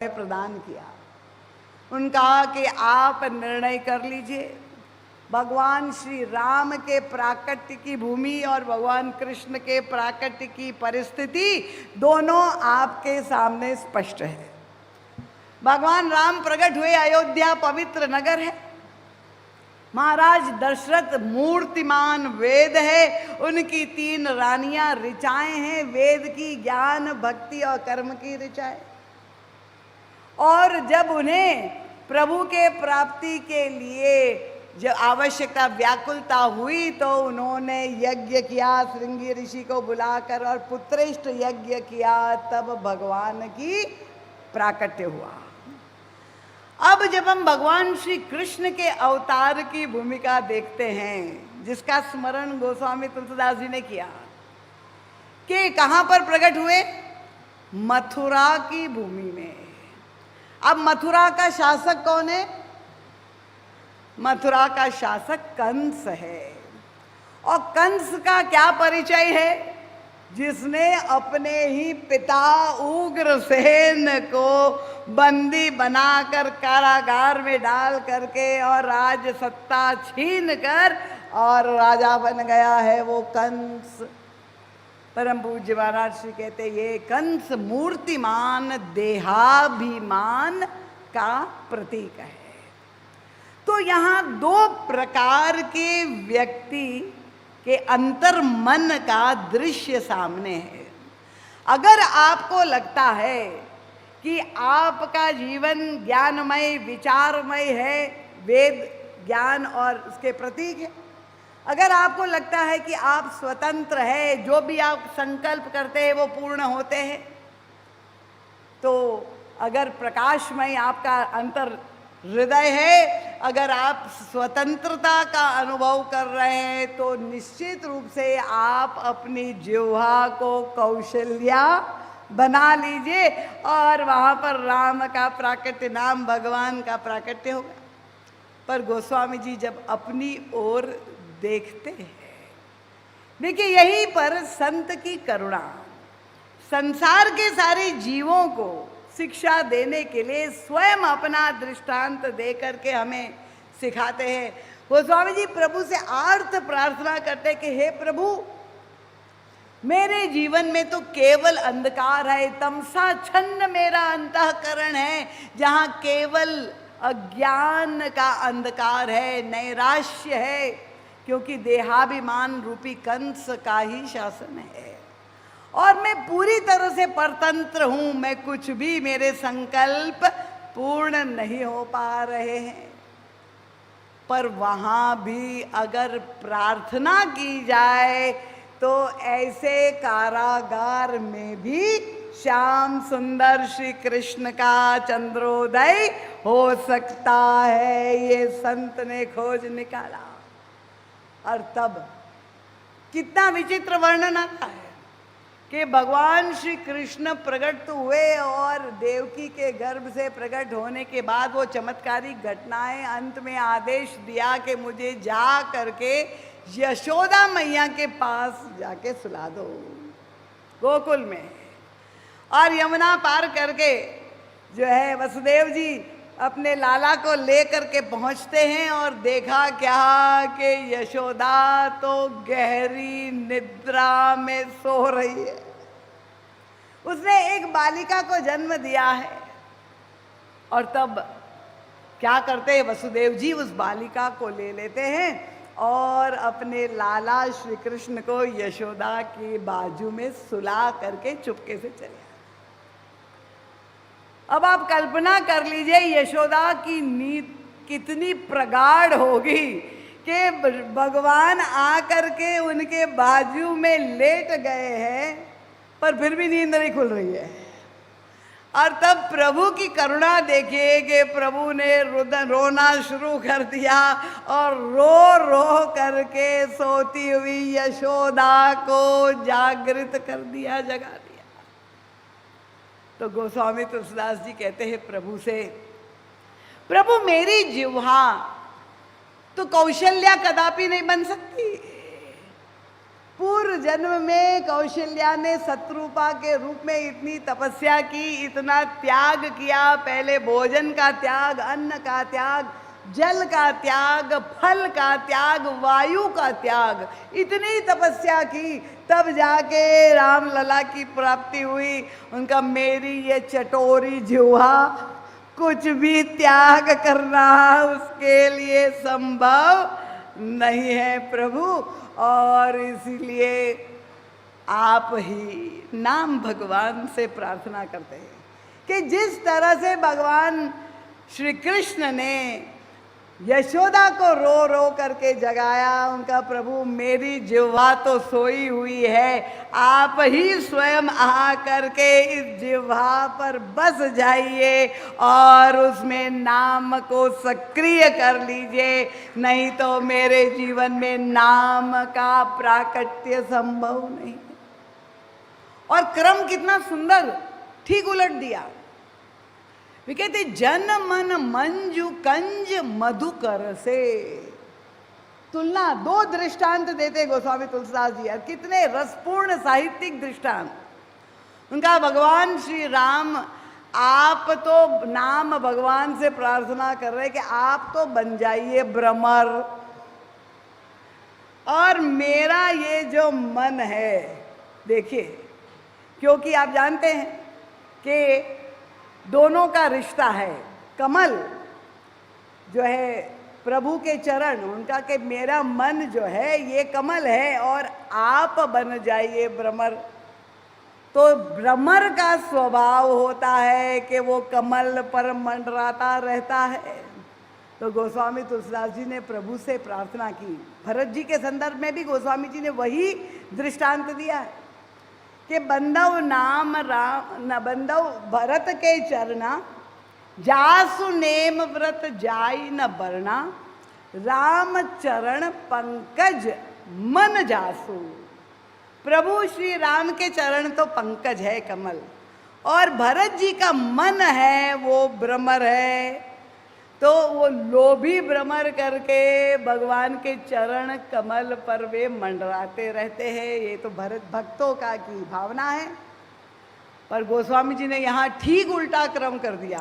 प्रदान किया। उनका कि आप निर्णय कर लीजिए, भगवान श्री राम के प्राकट्य की भूमि और भगवान कृष्ण के प्राकट्य की परिस्थिति दोनों आपके सामने स्पष्ट है। भगवान राम प्रकट हुए, अयोध्या पवित्र नगर है, महाराज दशरथ मूर्तिमान वेद है, उनकी 3 रानियां ऋचाएं हैं, वेद की ज्ञान भक्ति और कर्म की ऋचाएं। और जब उन्हें प्रभु के प्राप्ति के लिए जब आवश्यकता व्याकुलता हुई तो उन्होंने यज्ञ किया, श्रृंगी ऋषि को बुलाकर और पुत्रेष्ठ यज्ञ किया, तब भगवान की प्राकट्य हुआ। अब जब हम भगवान श्री कृष्ण के अवतार की भूमिका देखते हैं, जिसका स्मरण गोस्वामी तुलसीदास जी ने किया कि कहाँ पर प्रकट हुए, मथुरा की भूमि में। अब मथुरा का शासक कौन है? मथुरा का शासक कंस है। और कंस का क्या परिचय है? जिसने अपने ही पिता उग्रसेन को बंदी बनाकर कारागार में डाल करके और राज सत्ता छीन कर और राजा बन गया है वो कंस। परम पूज्य महाराज श्री कहते ये कंस मूर्तिमान देहाभिमान का प्रतीक है। तो यहाँ 2 प्रकार के व्यक्ति के अंतर मन का दृश्य सामने है। अगर आपको लगता है कि आपका जीवन ज्ञानमय विचारमय है, वेद ज्ञान और उसके प्रतीक है, अगर आपको लगता है कि आप स्वतंत्र है, जो भी आप संकल्प करते हैं वो पूर्ण होते हैं, तो अगर प्रकाशमय आपका अंतर हृदय है, अगर आप स्वतंत्रता का अनुभव कर रहे हैं, तो निश्चित रूप से आप अपनी जिह्वा को कौशल्या बना लीजिए और वहाँ पर राम का प्राकट्य, नाम भगवान का प्राकट्य होगा। पर गोस्वामी जी जब अपनी ओर देखते हैं, देखिए यहीं पर संत की करुणा संसार के सारे जीवों को शिक्षा देने के लिए स्वयं अपना दृष्टांत दे करके हमें सिखाते हैं। गोस्वामी जी प्रभु से आर्त प्रार्थना करते कि हे प्रभु, मेरे जीवन में तो केवल अंधकार है, तमसा छन्न मेरा अंतःकरण है, जहाँ केवल अज्ञान का अंधकार है, नैराश्य है, क्योंकि देहाभिमान रूपी कंस का ही शासन है और मैं पूरी तरह से परतंत्र हूँ, मैं कुछ भी, मेरे संकल्प पूर्ण नहीं हो पा रहे हैं। पर वहाँ भी अगर प्रार्थना की जाए तो ऐसे कारागार में भी श्याम सुंदर श्री कृष्ण का चंद्रोदय हो सकता है, ये संत ने खोज निकाला। और तब कितना विचित्र वर्णन आता है कि भगवान श्री कृष्ण प्रकट तो हुए और देवकी के गर्भ से प्रकट होने के बाद वो चमत्कारी घटनाएं, अंत में आदेश दिया कि मुझे जा करके यशोदा मैया के पास जाके सुला दो गोकुल में। और यमुना पार करके जो है वसुदेव जी अपने लाला को लेकर के पहुंचते हैं और देखा क्या कि यशोदा तो गहरी निद्रा में सो रही है। उसने एक बालिका को जन्म दिया है। और तब क्या करते हैं वसुदेव जी, उस बालिका को ले लेते हैं और अपने लाला श्री कृष्ण को यशोदा के बाजू में सुला करके चुपके से चले। अब आप कल्पना कर लीजिए यशोदा की नींद कितनी प्रगाढ़ होगी कि भगवान आकर के उनके बाजू में लेट गए हैं पर फिर भी नींद नहीं खुल रही है। और तब प्रभु की करुणा देखिए कि प्रभु ने रोना शुरू कर दिया और रो रो करके सोती हुई यशोदा को जागृत कर दिया, जगा दिया। तो गोस्वामी तुलसीदास जी कहते हैं प्रभु से, प्रभु मेरी जिह्वा तो कौशल्या कदापि नहीं बन सकती, पूर्व जन्म में कौशल्या ने शत्रुपा के रूप में इतनी तपस्या की, इतना त्याग किया, पहले भोजन का त्याग, अन्न का त्याग, जल का त्याग, फल का त्याग, वायु का त्याग, इतनी तपस्या की, तब जाके रामलला की प्राप्ति हुई। उनका मेरी ये चटोरी जिह्वा कुछ भी त्याग करना उसके लिए संभव नहीं है प्रभु, और इसलिए आप ही नाम भगवान से प्रार्थना करते हैं कि जिस तरह से भगवान श्री कृष्ण ने यशोदा को रो रो करके जगाया, उनका प्रभु मेरी जिह्वा तो सोई हुई है, आप ही स्वयं आ करके इस जिह्वा पर बस जाइए और उसमें नाम को सक्रिय कर लीजिए, नहीं तो मेरे जीवन में नाम का प्राकट्य संभव नहीं। और क्रम कितना सुंदर ठीक उलट दिया। वे कहते जन मन मंजू कंज मधुकर से। तुलना, दो दृष्टांत देते गोस्वामी तुलसीदास जी, कितने रसपूर्ण साहित्यिक दृष्टांत। उनका भगवान श्री राम, आप तो नाम भगवान से प्रार्थना कर रहे कि आप तो बन जाइए भ्रमर, और मेरा ये जो मन है, देखिए, क्योंकि आप जानते हैं कि दोनों का रिश्ता है। कमल जो है प्रभु के चरण, उनका कि मेरा मन जो है ये कमल है और आप बन जाइए भ्रमर। तो भ्रमर का स्वभाव होता है कि वो कमल पर मंडराता रहता है। तो गोस्वामी तुलसीदास जी ने प्रभु से प्रार्थना की। भरत जी के संदर्भ में भी गोस्वामी जी ने वही दृष्टांत दिया है कि बंदव नाम राम न बंदव भरत के चरना, जासु नेम व्रत जाई न बरना, राम चरण पंकज मन जासु। प्रभु श्री राम के चरण तो पंकज है, कमल, और भरत जी का मन है वो भ्रमर है। तो वो लोभी भ्रमर करके भगवान के चरण कमल पर वे मंडराते रहते हैं। ये तो भरत भक्तों का की भावना है, पर गोस्वामी जी ने यहाँ ठीक उल्टा क्रम कर दिया।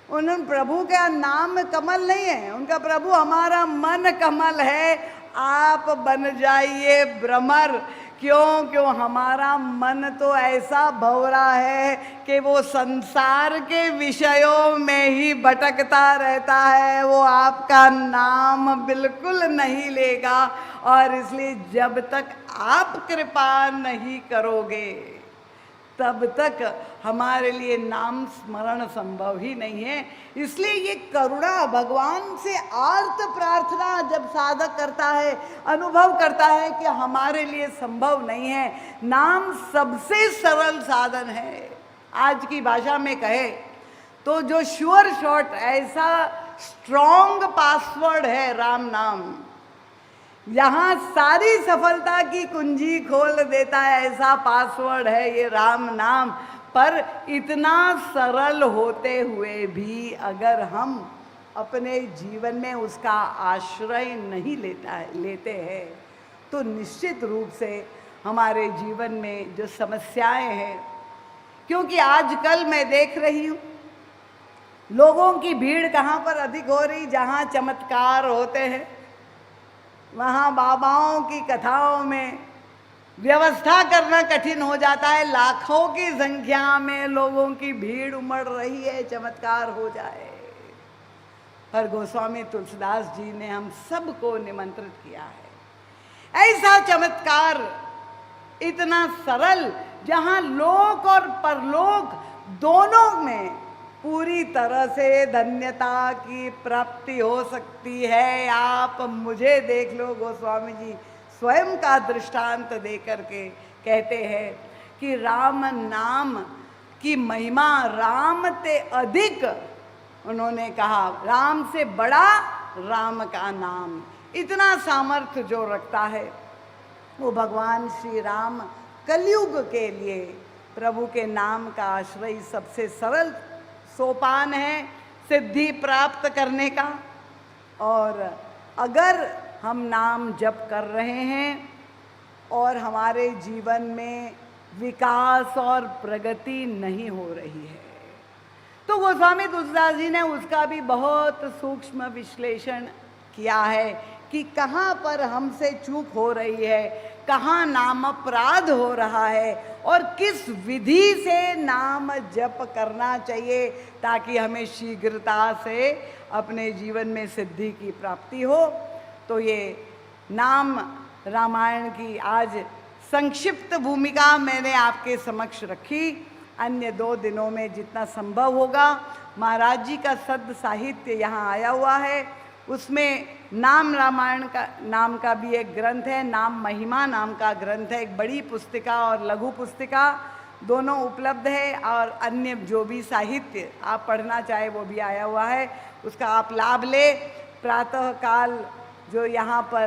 उन्होंने प्रभु का नाम कमल नहीं है, उनका प्रभु हमारा मन कमल है, आप बन जाइए भ्रमर। क्यों हमारा मन तो ऐसा भंवरा है कि वो संसार के विषयों में ही भटकता रहता है, वो आपका नाम बिल्कुल नहीं लेगा। और इसलिए जब तक आप कृपा नहीं करोगे तब तक हमारे लिए नाम स्मरण संभव ही नहीं है। इसलिए ये करुणा, भगवान से आर्त प्रार्थना जब साधक करता है, अनुभव करता है कि हमारे लिए संभव नहीं है। नाम सबसे सरल साधन है। आज की भाषा में कहे तो जो श्योर शॉट, ऐसा स्ट्रॉन्ग पासवर्ड है राम नाम, यहाँ सारी सफलता की कुंजी खोल देता है, ऐसा पासवर्ड है ये राम नाम। पर इतना सरल होते हुए भी अगर हम अपने जीवन में उसका आश्रय नहीं लेते हैं तो निश्चित रूप से हमारे जीवन में जो समस्याएं हैं, क्योंकि आजकल मैं देख रही हूँ लोगों की भीड़ कहाँ पर अधिक हो रही, जहाँ चमत्कार होते हैं वहाँ बाबाओं की कथाओं में व्यवस्था करना कठिन हो जाता है। लाखों की संख्या में लोगों की भीड़ उमड़ रही है, चमत्कार हो जाए। पर गोस्वामी तुलसीदास जी ने हम सबको निमंत्रित किया है ऐसा चमत्कार, इतना सरल, जहाँ लोक और परलोक दोनों में पूरी तरह से धन्यता की प्राप्ति हो सकती है। आप मुझे देख लो, गोस्वामी जी स्वयं का दृष्टांत दे करके कहते हैं कि राम नाम की महिमा, राम से अधिक, उन्होंने कहा राम से बड़ा राम का नाम। इतना सामर्थ्य जो रखता है वो भगवान श्री राम कलयुग के लिए प्रभु के नाम का आश्रय सबसे सरल सोपान है सिद्धि प्राप्त करने का। और अगर हम नाम जप कर रहे हैं और हमारे जीवन में विकास और प्रगति नहीं हो रही है। तो गोस्वामी तुलसीदास जी ने उसका भी बहुत सूक्ष्म विश्लेषण किया है कि कहाँ पर हमसे चूक हो रही है, कहाँ नाम अपराध हो रहा है और किस विधि से नाम जप करना चाहिए ताकि हमें शीघ्रता से अपने जीवन में सिद्धि की प्राप्ति हो। तो ये नाम रामायण की आज संक्षिप्त भूमिका मैंने आपके समक्ष रखी। अन्य 2 दिनों में जितना संभव होगा, महाराज जी का सद्य साहित्य यहाँ आया हुआ है, उसमें नाम रामायण का नाम का भी एक ग्रंथ है, नाम महिमा नाम का ग्रंथ है, एक बड़ी पुस्तिका और लघु पुस्तिका दोनों उपलब्ध है। और अन्य जो भी साहित्य आप पढ़ना चाहे वो भी आया हुआ है, उसका आप लाभ ले। प्रातः काल जो यहाँ पर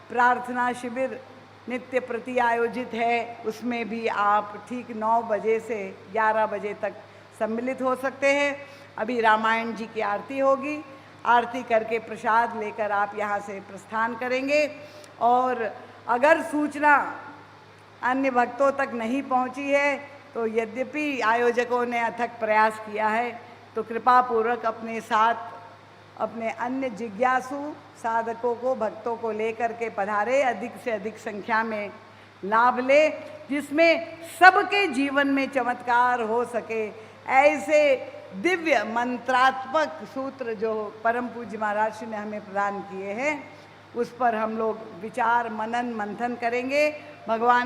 प्रार्थना शिविर नित्य प्रति आयोजित है, उसमें भी आप ठीक 9 बजे से 11 बजे तक सम्मिलित हो सकते हैं। अभी रामायण जी की आरती होगी, आरती करके प्रसाद लेकर आप यहाँ से प्रस्थान करेंगे। और अगर सूचना अन्य भक्तों तक नहीं पहुँची है तो यद्यपि आयोजकों ने अथक प्रयास किया है, तो कृपा पूर्वक अपने साथ अपने अन्य जिज्ञासु साधकों को, भक्तों को लेकर के पधारे, अधिक से अधिक संख्या में लाभ ले, जिसमें सबके जीवन में चमत्कार हो सके। ऐसे दिव्य मंत्रात्मक सूत्र जो परम पूज्य महाराज जी ने हमें प्रदान किए हैं, उस पर हम लोग विचार मनन मंथन करेंगे। भगवान